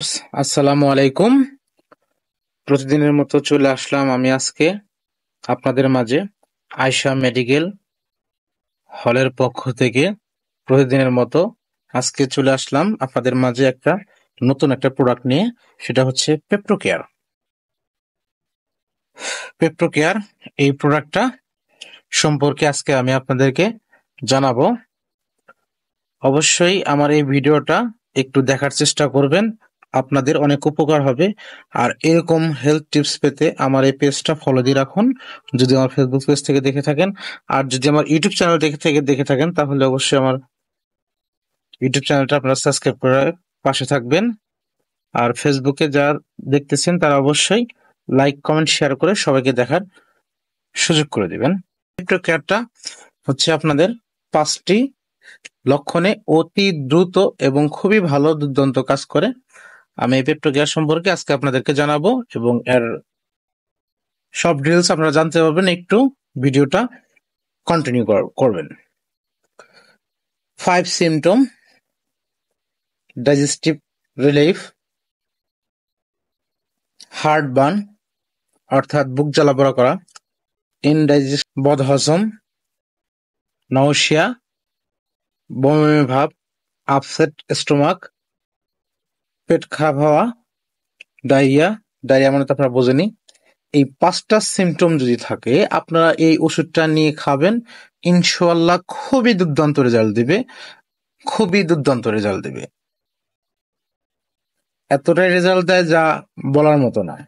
আসসালামু আলাইকুম। প্রতিদিনের মতো চলে আসলাম আমি আজকে আপনাদের মাঝে আয়শা মেডিকেল হলের পক্ষ থেকে। প্রতিদিনের মতো আজকে চলে আসলাম আপনাদের মাঝে নতুন একটা প্রোডাক্ট নিয়ে। সেটা হচ্ছে পেপ্রোকেয়ার। পেপ্রোকেয়ার এই প্রোডাক্টটা সম্পর্কে আজকে আমি আপনাদেরকে জানাবো। অবশ্যই আমার এই ভিডিওটা একটু দেখার চেষ্টা করবেন, আপনাদের অনেক উপকার হবে। আর এরকম হেলথ টিপস পেতে আমার এই পেজটা ফলো দিয়ে রাখুন, যদি আমার ফেসবুক পেজ থেকে দেখে থাকেন। আর যদি আমার ইউটিউব চ্যানেল দেখে থাকেন, তাহলে অবশ্যই আমার ইউটিউব চ্যানেলটা আপনারা সাবস্ক্রাইব করে পাশে থাকবেন। আর ফেসবুকে যারা দেখতেছেন তারা অবশ্যই লাইক কমেন্ট শেয়ার করে সবাইকে দেখার সুযোগ করে দিবেন। কেয়ারটা হচ্ছে আপনাদের 5টি লক্ষণে অতি দ্রুত এবং খুবই ভালো দুর্দান্ত কাজ করে। আমি এই পেপ্টোকেয়ার সম্পর্কে আজকে আপনাদেরকে জানাবো এবং এর সব ডিটেলস আপনারা জানতে পারবেন। একটু ভিডিওটা কন্টিনিউ করবেন। 5 symptom: digestive relief, heart burn অর্থাৎ বুক জ্বালাপোড়া করা, ইনডাইজেস্ট বদহজম, নাউসিয়া বমি ভাব, আপসেট স্টোমাক, পেট খারাপ হওয়া, ডায়রিয়া। ডায়রিয়া মানে তো আপনারা বোঝেনি। এই 5টা সিমটম যদি থাকে, আপনারা এই ওষুধটা নিয়ে খাবেন, ইনশাআল্লাহ খুবই দুর্দান্ত রেজাল্ট দিবে, খুবই দুর্দান্ত রেজাল্ট দিবে। এতটাই রেজাল্ট দেয় যা বলার মতো নয়।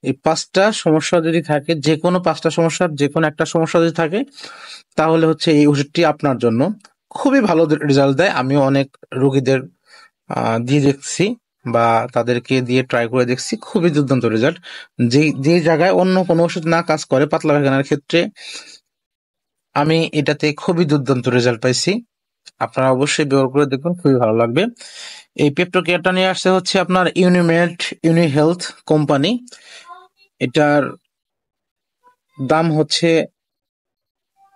এই 5টা সমস্যা যদি থাকে, যে কোনো 5টা সমস্যার যে কোনো একটা সমস্যা যদি থাকে, তাহলে হচ্ছে এই ওষুধটি আপনার জন্য। খুবই ভালো রেজাল্ট দেয়। আমিও অনেক রোগীদের দিয়ে দেখছি বা তাদেরকে দিয়ে ট্রাই করে দেখছি, খুবই দুর্দান্ত রেজাল্ট। যে জায়গায় অন্য কোনো ওষুধ না কাজ করে পাতলা পায়খানার ক্ষেত্রে, আমি এটাতে খুবই দুর্দান্ত রেজাল্ট পাইছি। আপনারা অবশ্যই ব্যবহার করে দেখুন, খুবই ভালো লাগবে। এই পেপ্টোকেয়ারটা নিয়ে আসছে হচ্ছে আপনার ইউনিমেড ইউনি হেলথ কোম্পানি। এটার দাম হচ্ছে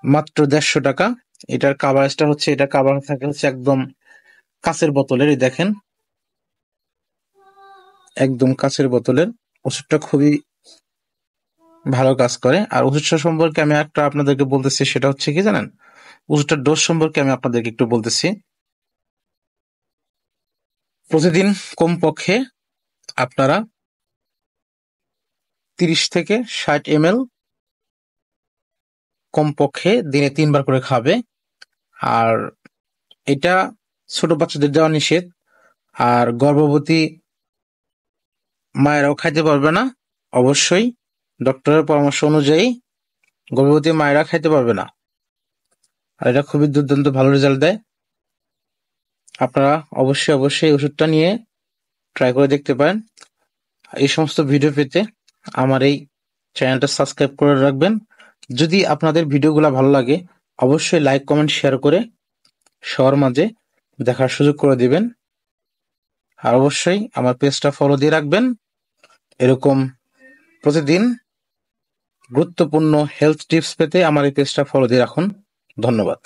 মাত্র 150 টাকা। এটার কাভারেজটা হচ্ছে, এটা কাভার থাকে হচ্ছে একদম কাঁচের বোতলের। এই দেখেন, একদম কাঁচের বোতলের। ওষুধটা খুবই ভালো কাজ করে। আর ওষুধটা সম্পর্কে আমি আপনাদেরকে বলতেছি, সেটা হচ্ছে কি জানেন, ওষুধটার ডোজ সম্পর্কে আমি আপনাদেরকে একটু বলতেছি। প্রতিদিন কমপক্ষে আপনারা 30 থেকে 60 ml কমপক্ষে দিনে 3 বার করে খাবে। আর এটা ছোট বাচ্চাদের দেওয়া নিষেধ। আর গর্ভবতী মায়েরাও খাইতে পারবে না, অবশ্যই ডক্টরের পরামর্শ অনুযায়ী গর্ভবতী মায়েরা খাইতে পারবে না। আর এটা খুবই দুর্দান্ত ভালো রেজাল্ট দেয়। আপনারা অবশ্যই ওষুধটা নিয়ে ট্রাই করে দেখতে পারেন। এই সমস্ত ভিডিও পেতে আমার এই চ্যানেলটা সাবস্ক্রাইব করে রাখবেন। যদি আপনাদের ভিডিওগুলো ভালো লাগে, অবশ্যই লাইক কমেন্ট শেয়ার করে সবার মাঝে দেখার সুযোগ করে দিবেন। আর অবশ্যই আমার পেজটা ফলো দিয়ে রাখবেন। এরকম প্রতিদিন গুরুত্বপূর্ণ হেলথ টিপস পেতে আমার এই পেজটা ফলো দিয়ে রাখুন। ধন্যবাদ।